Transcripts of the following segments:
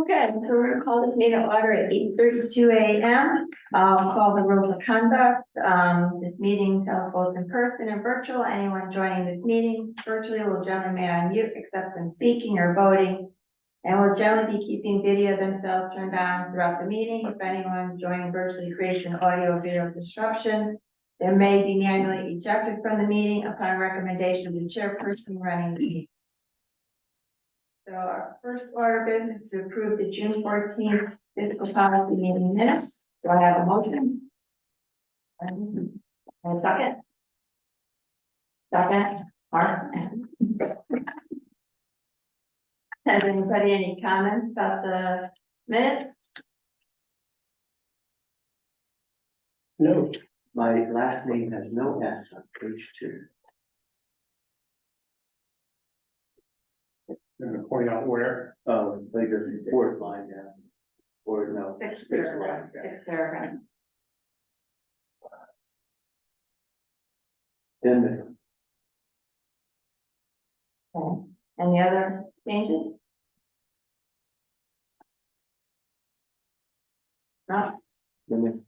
Okay, so we're gonna call this meeting to order at 8:32 a.m. I'll call the rules of conduct. This meeting held both in person and virtual. Anyone joining this meeting virtually will generally remain on mute except when speaking or voting, and will generally be keeping video themselves turned on throughout the meeting. If anyone joining virtually creates an audio or video disruption, they may be manually ejected from the meeting upon recommendation of the chairperson running the meeting. So our first order of business is to approve the June 14th fiscal policy meeting minutes. Do I have a motion? And a second? Second, Mark. Has anybody any comments about the minutes? No, my last name has no S on page 2. I'm gonna point out where. Like there's a fourth line down. Or no, Sixth sixth paragraph. line down. Sixth paragraph. Then Okay. Any other changes? No? the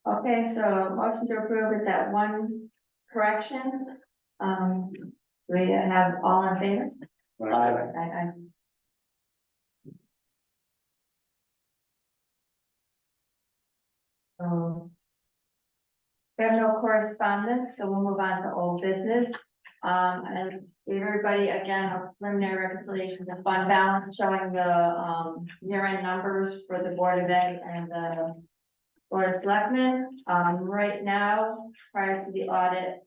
Okay, so motion to approve with that one correction. Do we have all in favor? I. We have no correspondence, so we'll move on to old business. And give everybody again a preliminary reconciliation of fund balance showing the year-end numbers for the Board of Ed and the Board of Selectmen. Right now, prior to the audit,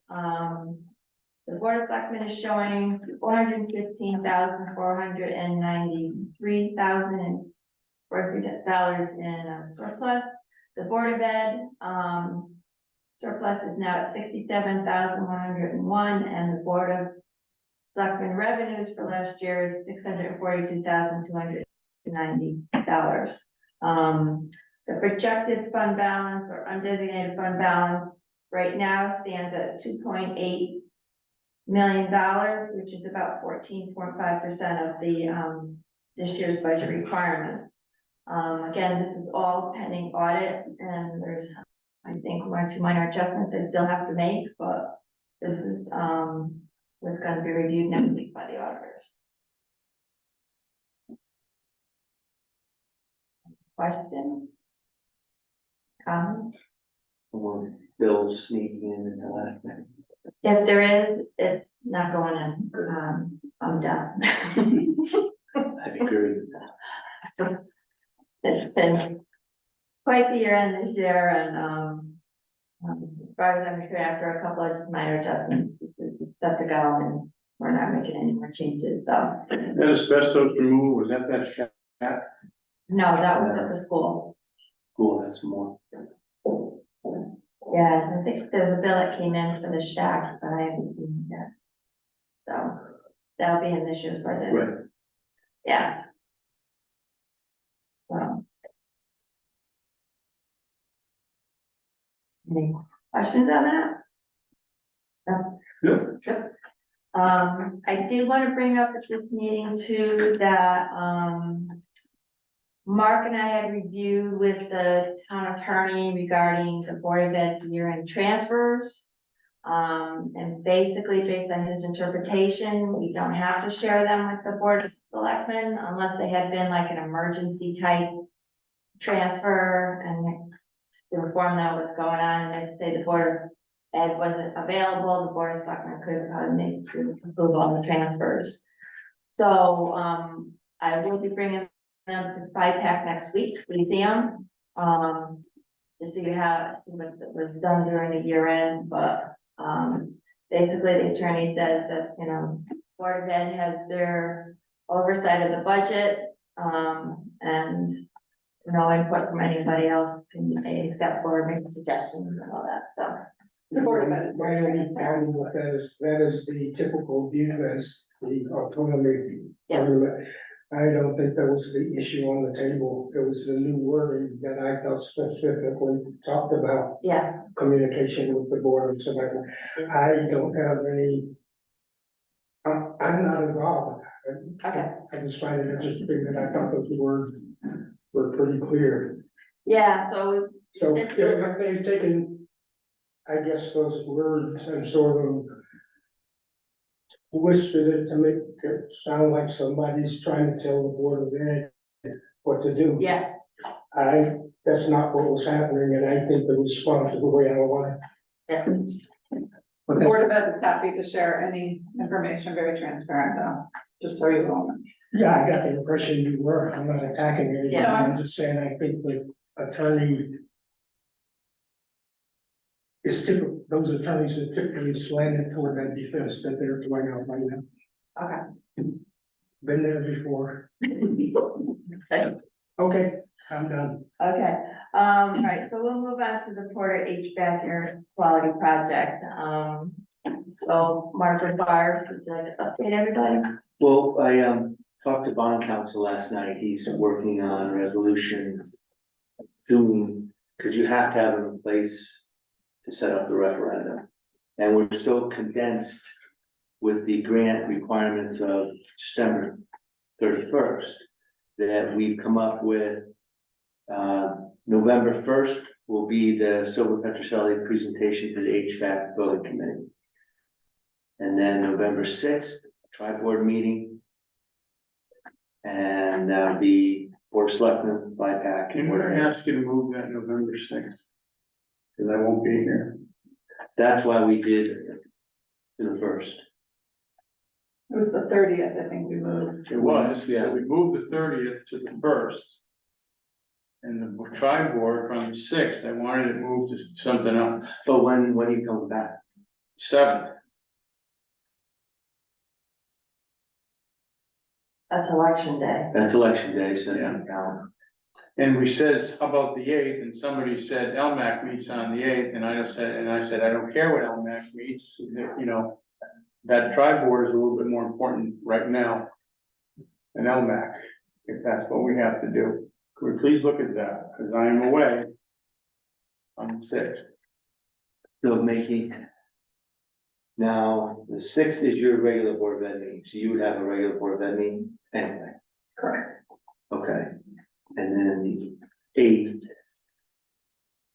the Board of Selectmen is showing $415,493,043 in surplus. The Board of Ed, surplus is now at $67,101, and the Board of Selectmen revenues for last year is $642,290. The projected fund balance or undesignated fund balance right now stands at $2.8 million, which is about 14.5% of the this year's budget requirements. Again, this is all pending audit, and there's, I think, one or two minor adjustments they still have to make, but this is what's going to be reviewed next week by the auditors. Question? or Bill sneaking in the last name. If there is, it's not going in. I'm done. I'd agree with that. It's been quite the year end this year, and as far as I'm concerned, after a couple of minor adjustments, it's set to go, and we're not making any more changes, so. That asbestos removal, was that shack? No, that was at the school. Cool, that's more. Yeah, I think there's a bill that came in for the shack, but I haven't seen it yet. So that'll be in this year's budget. Right. Yeah. So. Any questions on that? No? Yep. I did want to bring up at this meeting too, that, Mark and I had reviewed with the town attorney regarding the Board of Ed year-end transfers. And basically, based on his interpretation, we don't have to share them with the Board of Selectmen unless they had been like an emergency type transfer, and to inform them what's going on. And if say the Board of Ed wasn't available, the Board of Selectmen could probably approve all the transfers. So, I will be bringing them to PIPAC next week, so you see them. Just so you have, see what was done during the year end, but, basically the attorney says that, you know, Board of Ed has their oversight of the budget, and no input from anybody else can be made except for making suggestions and all that, so. My only problem with that is the typical view as the autonomy. Yeah. I don't think that was the issue on the table. It was the new wording that I thought specifically talked about Yeah, communication with the board and so on. I don't have any, I'm not involved. Okay. I just find it interesting that I thought those words were pretty clear. Yeah, so So if they've taken, I guess, those words and sort of twisted it to make it sound like somebody's trying to tell the Board of Ed what to do. yeah, That's not what was happening, and I think the response is the way I want yeah. it. But The Board that's, of Ed is happy to share any information, very transparent though, just so you know. yeah, I got the impression you were, I'm not attacking anybody, Yeah. I'm just saying, I think the attorney is typical, those attorneys are typically slanted toward that defense that they're throwing out right now. Okay. Been there before. Okay, I'm done. Okay, right, so we'll move on to the Porter HVAC air quality project. So Margaret Barr, would you like to update everybody? Well, I, talked to bond counsel last night, he's working on a resolution soon, because you have to have it in place to set up the referendum. And we're so condensed with the grant requirements of December 31st, that we've come up with, November 1st will be the Silver Petroselli presentation to the HVAC building committee. And then November 6th, tri-board meeting. And that'll be Board of Selectmen, BIPAC. Can I ask you to move that November 6th? Because I won't be here. That's why we did it to the 1st. It was the 30th, I think we moved. It was, Yeah. so we moved the 30th to the 1st. And the tri-board from the 6th, I wanted it moved to something else, But when are you coming back? 7th. That's election day. That's election day, so Yeah. And we said, how about the 8th? And somebody said LMAC meets on the 8th, and I said, I don't care what LMAC meets, you know. That tri-board is a little bit more important right now than LMAC, if that's what we have to do. Could we please look at that, because I am away on the 6th. So making. Now, the 6th is your regular Board of Ed meeting, so you would have a regular Board of Ed meeting anyway. Correct. Okay, and then the 8th,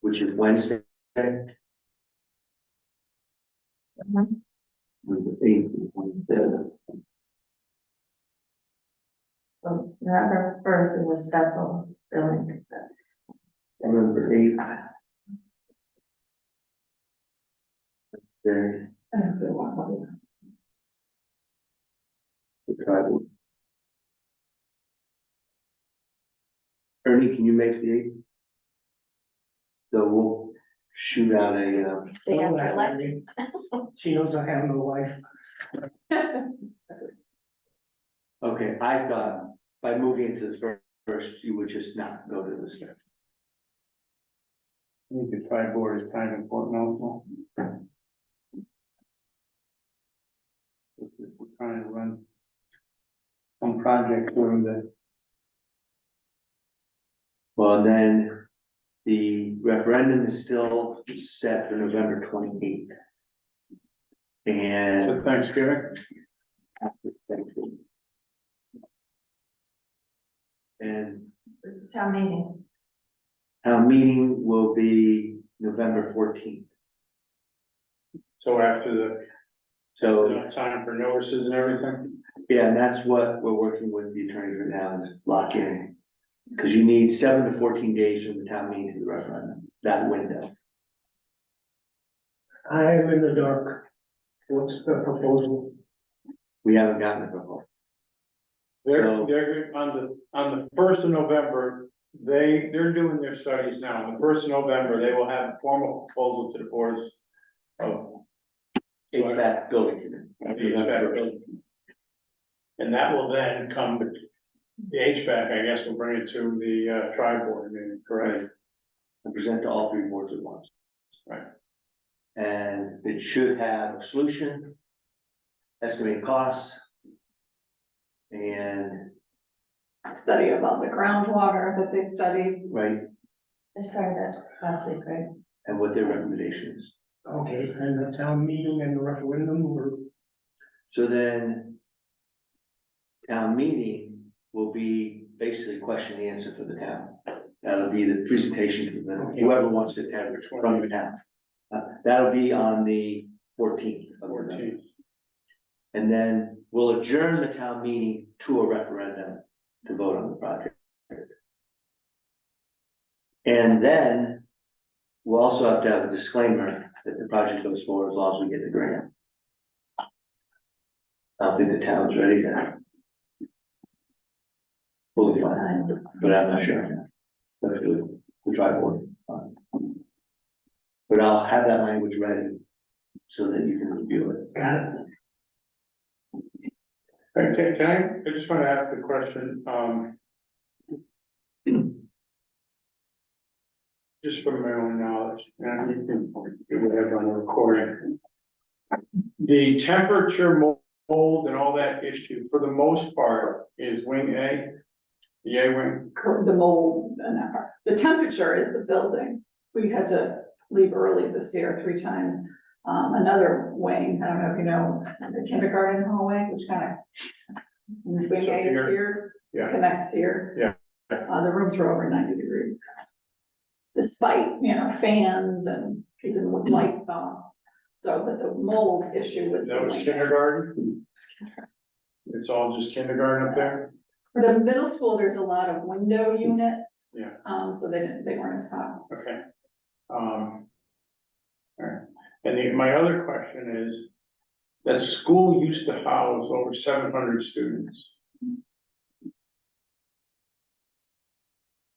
which is Wednesday. Mhm. With the 8th, is Wednesday. So November 1st is a special billing. November 8th. Then the tribal. Ernie, can you make the 8th? So we'll shoot out a, They have to elect. She knows I have no life. okay, I thought by moving into the 1st, you would just not go to the 6th. I think the tri-board is kind of important also. We're trying to run some project during the. Well, then the referendum is still set for November 28th. And So Thanksgiving, and It's a town meeting. our meeting will be November 14th. so after the, So, time for notices and everything. yeah, and that's what we're working with the attorney right now is lock in. Because you need 7 to 14 days from the town meeting to the referendum, that window. I am in the dark. What's the proposal? We haven't gotten it before. They're on the 1st of November, they're doing their studies now. On the 1st of November, they will have a formal proposal to the boards of. HVAC building committee. And that will then come, the HVAC, I guess, will bring it to the tri-board meeting, correct? And present to all 3 boards at once. Right. And it should have a solution, estimated costs. And, Study about the groundwater that they studied. right, I started that last week, right? and what their recommendation is. Okay, and the town meeting and the referendum were, So then. town meeting will be basically question and answer for the town. That'll be the presentation to the, whoever wants to attend from the town. That'll be on the 14th of November. 14th. And then we'll adjourn the town meeting to a referendum to vote on the project. And then we'll also have to have a disclaimer that the project goes forward as long as we get the grant. I don't think the town's ready to fully fund, but I'm not sure. That's good, the dry board. But I'll have that language ready so that you can review it. Okay, I just want to ask a question, just for my own knowledge, and you can do whatever on the recording. The temperature, mold, and all that issue, for the most part, is wing A, the A wing. The mold and that part. The temperature is the building. We had to leave early this year 3 times. Another wing, I don't know if you know, the kindergarten hallway, which kind of, wing A is here, Yeah. connects here. Yeah. The rooms were over 90 degrees. Despite, fans and keeping the lights on. So, but the mold issue was the That was wing A. kindergarten? It's all just kindergarten up there? For the middle school, there's a lot of window units. Yeah. So they weren't as hot. Okay. All right. And my other question is, that school used to house over 700 students.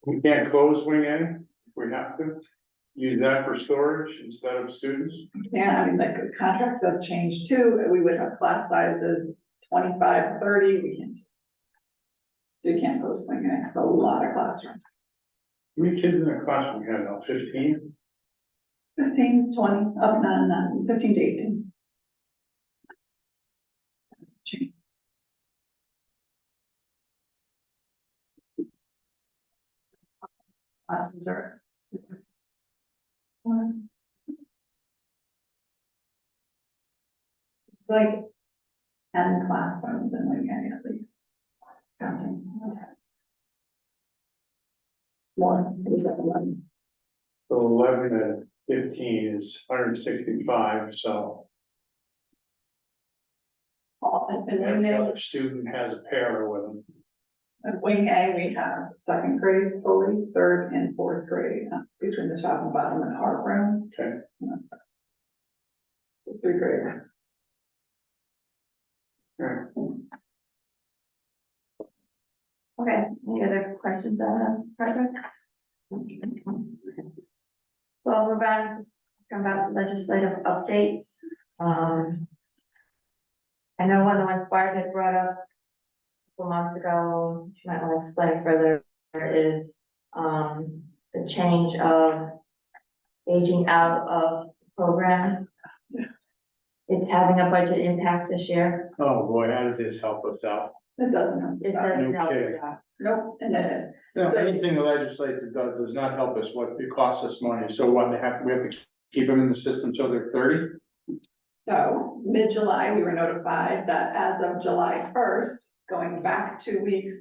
We can't close wing A, if we have to, use that for storage instead of students? Yeah, I mean, like the contracts have changed too. We would have class sizes 25, 30, we can't. So you can't post wing A, it's a lot of classrooms, How many kids in a classroom you have now, 15? 15, 20, up, no, 15 to 18. That's changed. Classrooms are. It's like 10 classrooms in wing A at least. Counting. More, it was like 11. So 11 to 15 is 165, so And every wing A, other student has a pair with them. at wing A, we have 2nd grade fully, 3rd and 4th grade, between the top and bottom in our room. Okay. 3 grades. Right. Okay, any other questions on the project? Well, we're about to talk about legislative updates. I know one of the ones Barb had brought up a couple months ago, she might want to explain further, is the change of aging out of the program. It's having a budget impact this year. Oh, boy, how did this help us out? It doesn't help It us out. doesn't help Okay. us out. Nope, and then, No, anything the legislature does not help us, it costs us money, so what, we have to keep them in the system till they're 30? so mid-July, we were notified that as of July 1st, going back 2 weeks,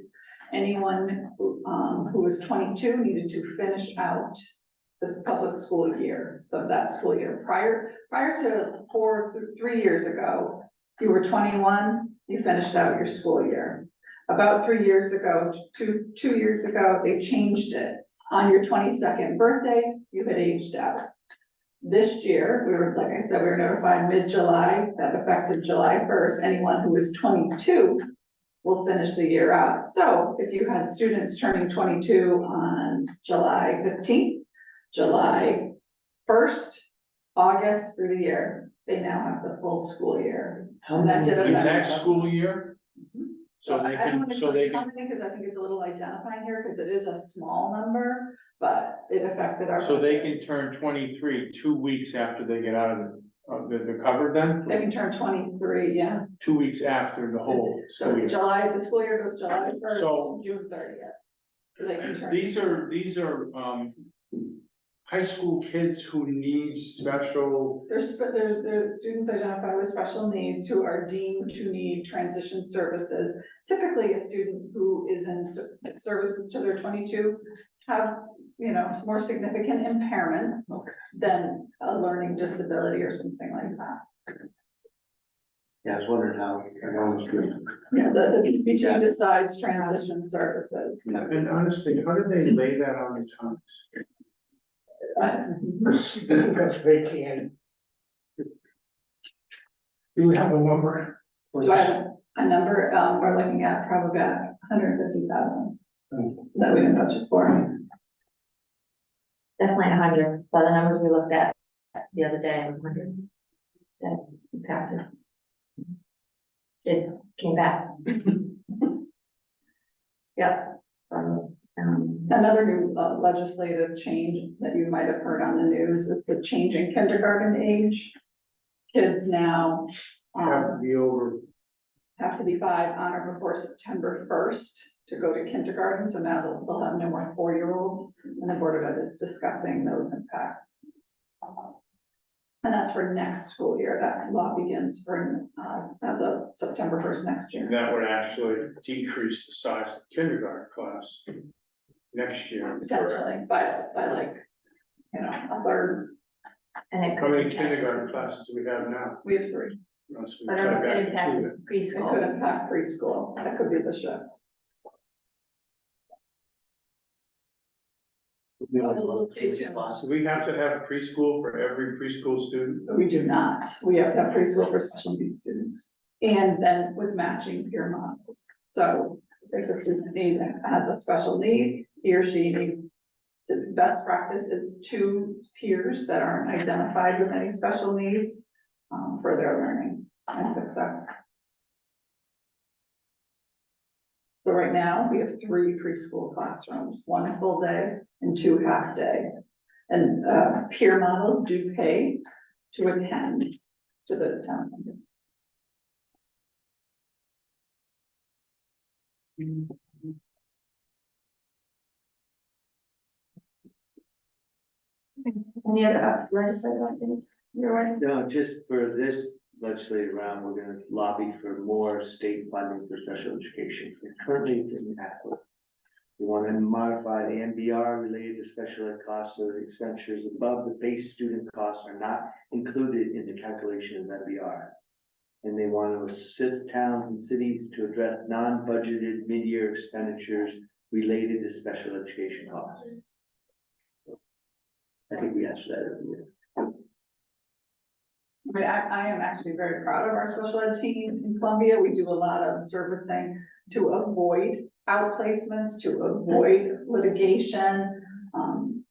anyone who was 22 needed to finish out this public school year. So that school year, prior to 3 years ago, you were 21, you finished out your school year. About 3 years ago, two years ago, they changed it. On your 22nd birthday, you had aged out. This year, like I said, we were notified mid-July, that effective July 1st, anyone who is 22 will finish the year out. So if you had students turning 22 on July 15th, July 1st, August through the year, they now have the full school year. And that did The affect- next school year? So I they don't can, want to so tell they you can, company because I think it's a little identifying here because it is a small number, but it affected our. so they budget. can turn 23 2 weeks after they get out of the cover then? They can turn 23, yeah. 2 weeks after the whole So school it's year. July, the school year goes July 1st So- to June 30th. So they can turn. These are, high school kids who need special, There's students identified with special needs who are deemed to need transition services. Typically, a student who is in services till they're 22 have, you know, more significant impairments than a learning disability or something like that. Yeah, I was wondering how, I know it's good. Yeah, the PPG decides transition services. and honestly, how do they lay that on the tongues? Because they can. Do we have a number? Do I have a number? We're looking at probably about 150,000 that we didn't budget for. Definitely 100, so the numbers we looked at the other day was 100. That impacted. It came back. Yep, so, Another new legislative change that you might have heard on the news is the change in kindergarten age. Kids now Have to be over, have to be 5 on or before September 1st to go to kindergarten, so now they'll have no more 4-year-olds, and the Board of Ed is discussing those impacts. And that's for next school year, that law begins for, as of September 1st next year. that would actually decrease the size of the kindergarten class next year. Potentially by like, you know, a third. and it How many could, kindergarten classes do we have now? We have 3. Must we but cut it it could back to impact two? It could preschool. impact preschool, that could be the shift. We'll stay tuned. So we have to have preschool for every preschool student? We do not. We have to have preschool for special needs students. And then with matching peer models. So if a student has a special need, he or she needs, the best practice is 2 peers that aren't identified with any special needs for their learning and success. So right now, we have 3 preschool classrooms, 1 full day and 2 half day. And peer models do pay to attend to the town. Any other legislative updates? You're right. No, just for this legislative round, we're gonna lobby for more state funding for special education. Currently, it's inadequate. We want to modify the MBR related to special ed costs, so the expenditures above the base student costs are not included in the calculation of MBR. And they want to assist towns and cities to address non-budgeted mid-year expenditures related to special education costs. I think we asked that every year. I am actually very proud of our special ed team in Columbia. We do a lot of servicing to avoid outplacements, to avoid litigation.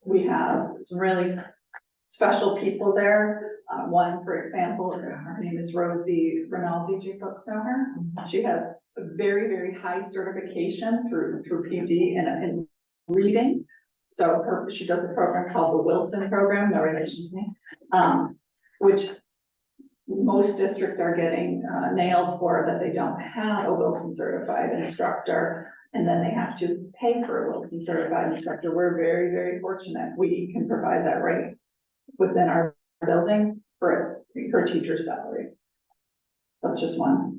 We have some really special people there. One, for example, her name is Rosie Rinaldi. Do you folks know her? She has a very, very high certification through PD in reading. So she does a program called the Wilson program, no relation to me, which most districts are getting nailed for, that they don't have a Wilson certified instructor, and then they have to pay for a Wilson certified instructor. We're very, very fortunate. We can provide that rate within our building for her teacher salary. That's just one.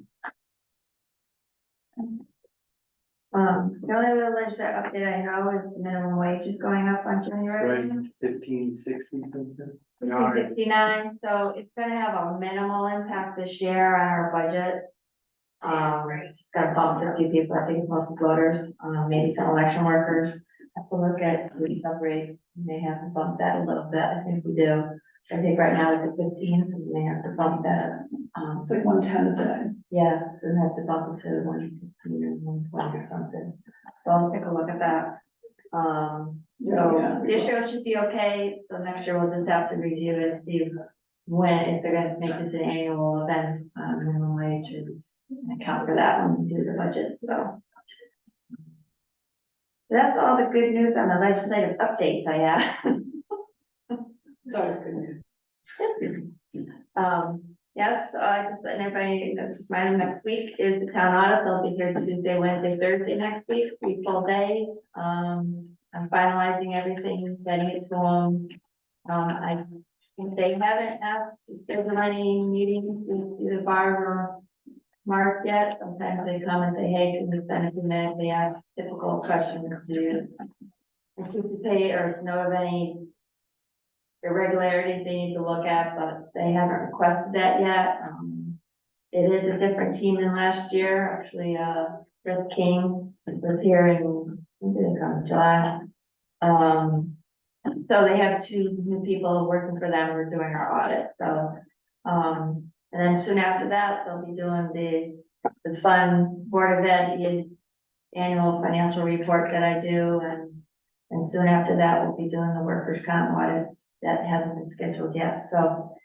The only other legislative update I know is the minimum wage is going up on January. Right, 1560 something. 69, so it's gonna have a minimal impact this year on our budget. Just got bumped a few people, I think it's mostly voters, maybe some election workers. Have to look at the sub rate, we may have to bump that a little bit, I think we do. I think right now it's at 15, so we may have to bump that. It's like 110 a day. Yeah, so we have to bump it to 115 or 120 or something. So I'll take a look at that. So this year it should be okay, so next year we'll just have to review it and see when, if they're gonna make this an annual event, minimum wage and account for that when we do the budget, so. That's all the good news on the legislative updates I have. So good. Yes, I just letting everybody know, just remind them, next week is the town audit. They'll be here Tuesday, Wednesday, Thursday next week, 3 full days. I'm finalizing everything, getting it to them. I think they haven't asked to schedule any meetings with either Barb or Mark yet. Sometimes they come and say, hey, can we send a minute? They ask difficult questions to anticipate or know of any irregularities they need to look at, but they haven't requested that yet. It is a different team than last year. Actually, Chris King was here in, when did it come, July? So they have two new people working for them. We're doing our audit, so, and then soon after that, they'll be doing the fund Board of Ed annual financial report that I do, and soon after that, we'll be doing the workers' comp audits that haven't been scheduled yet, so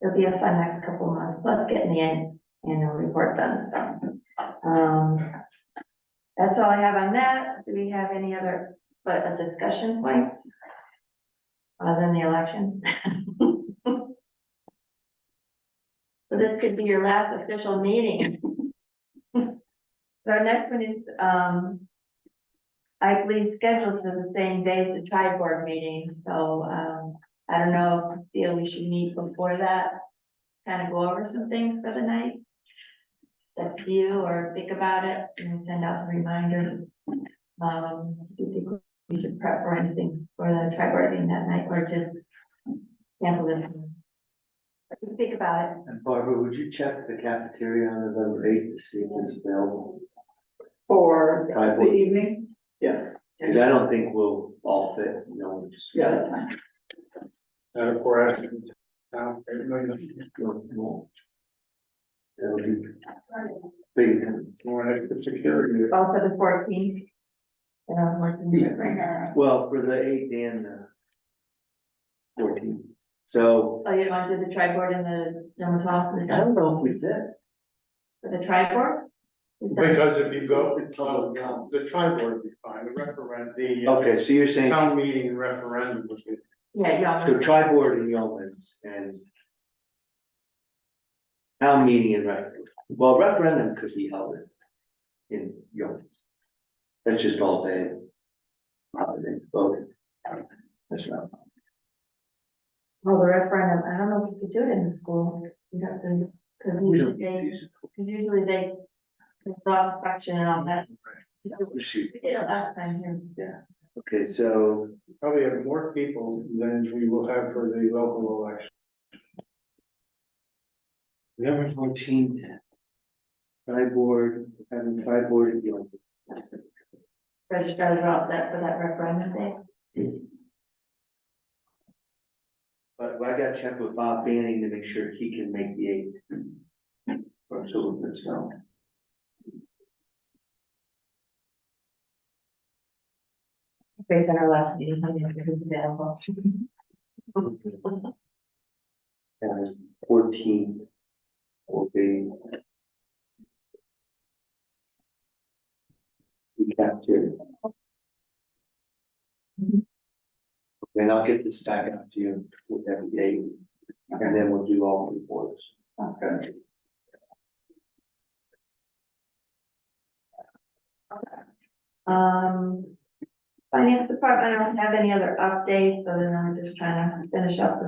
it'll be a fun next couple of months, plus getting the annual report done, so. That's all I have on that. Do we have any other, discussion points? Other than the elections? So this could be your last official meeting. So our next one is, I believe scheduled for the same day as the tri-board meeting, so, I don't know if you feel we should meet before that, kind of go over some things for the night. That's you, or think about it, and send out a reminder. Do you think we should prep for anything for the tri-board meeting that night, or just cancel it? Think about it. And Barbara, would you check the cafeteria on November 8th to see if it's available? For the Tri-board. evening? Yes, because I don't think we'll all fit, you know. Yeah, that's fine. Of course, now, No. That'll be big. more extra security. Oh, for the 14th. And I'm working right now. Well, for the 8th and the 14th. So Oh, you don't want to do the tri-board in the Jones Hall? I don't know if we did. For the tri-board? Because if you go, the tri-board would be fine, the referendum, the Okay, so you're saying, town meeting and referendum would be. Yeah, yeah. so tri-board and Yeomans and town meeting and well, referendum could be held in Yeomans. That's just all day. Voting. That's right. Well, the referendum, I don't know if you could do it in the school. You have to, because usually they dog section and all that. Shoot. We did it last time here. Yeah, okay, so Probably have more people than we will have for the local election. November 14th. Tri-board, having tri-board at Yeomans. Registrars are all set for that referendum day. But I gotta check with Bob Banning to make sure he can make the 8th. Or so, so. Based on our last meeting, I think who's available. And 14th will be. We captured. Then I'll get this back out to you with every day, and then we'll do all three boards. That's good. Finance department, I don't have any other updates, other than I'm just trying to finish up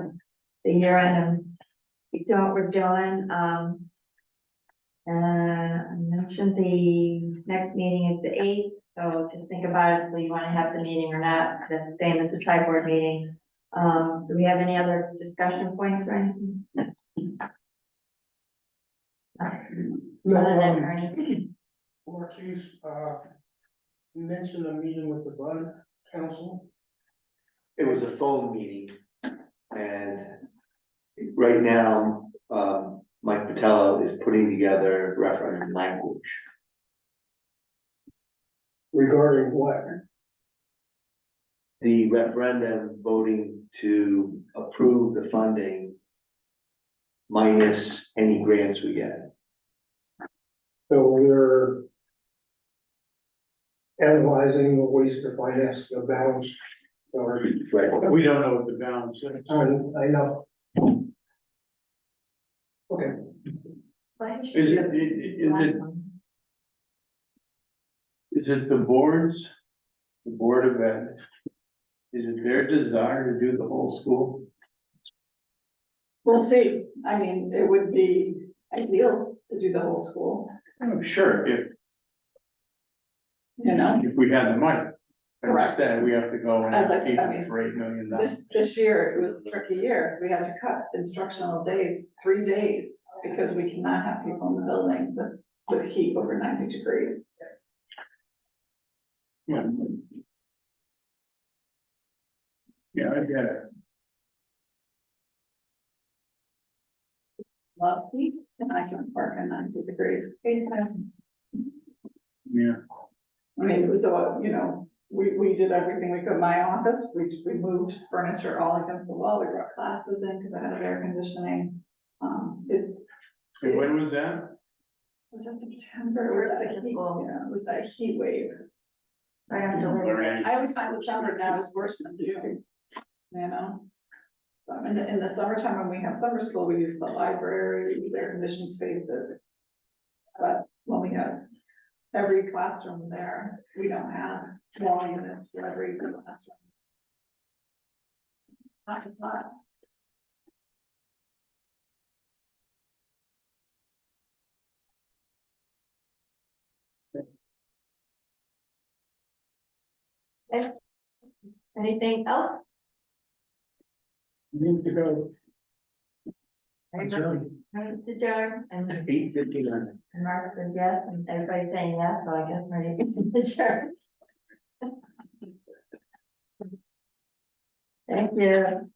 the year end and keep doing what we're doing. I mentioned the next meeting is the 8th, so just think about it, whether you want to have the meeting or not. That's the same as the tri-board meeting. Do we have any other discussion points or anything? Other than Ernie? Ortiz, you mentioned a meeting with the bond council. It was a phone meeting, and right now, Mike Patello is putting together referendum language. Regarding what? The referendum voting to approve the funding minus any grants we get. So we're analyzing the ways to finance the balance. Or, Right. We don't know what the balance is. I know. Okay, Is it the boards, the Board of Ed, Is it their desire to do the whole school? We'll see. I mean, it would be ideal to do the whole school, Oh, sure, you know? if we had the money. But Correct. instead, we have to go and As I said, I pay mean, for $8 million. This year, it was a tricky year. We had to cut instructional days, 3 days, because we cannot have people in the building with heat over 90 degrees. Yeah. Yeah, I get it. Love heat, and I can work in 90 degrees. Yeah. I mean, so, you know, we did everything we could. My office, we moved furniture all against the wall. We brought classes in because it has air conditioning. And when was that? Was that September? Was that a heat, yeah, was that a heat wave? Right after Labor Day. I always find September now is worse than June, you know? So in the summertime, when we have summer school, we use the library, we use air conditioned spaces. But when we have every classroom there, we don't have wall units for every classroom. Not a lot. Anything else? Need to go. Adjourn. Right, to adjourn, and 8:59. Mark says yes, and everybody's saying yes, so I guess we're ready to adjourn. Thank you.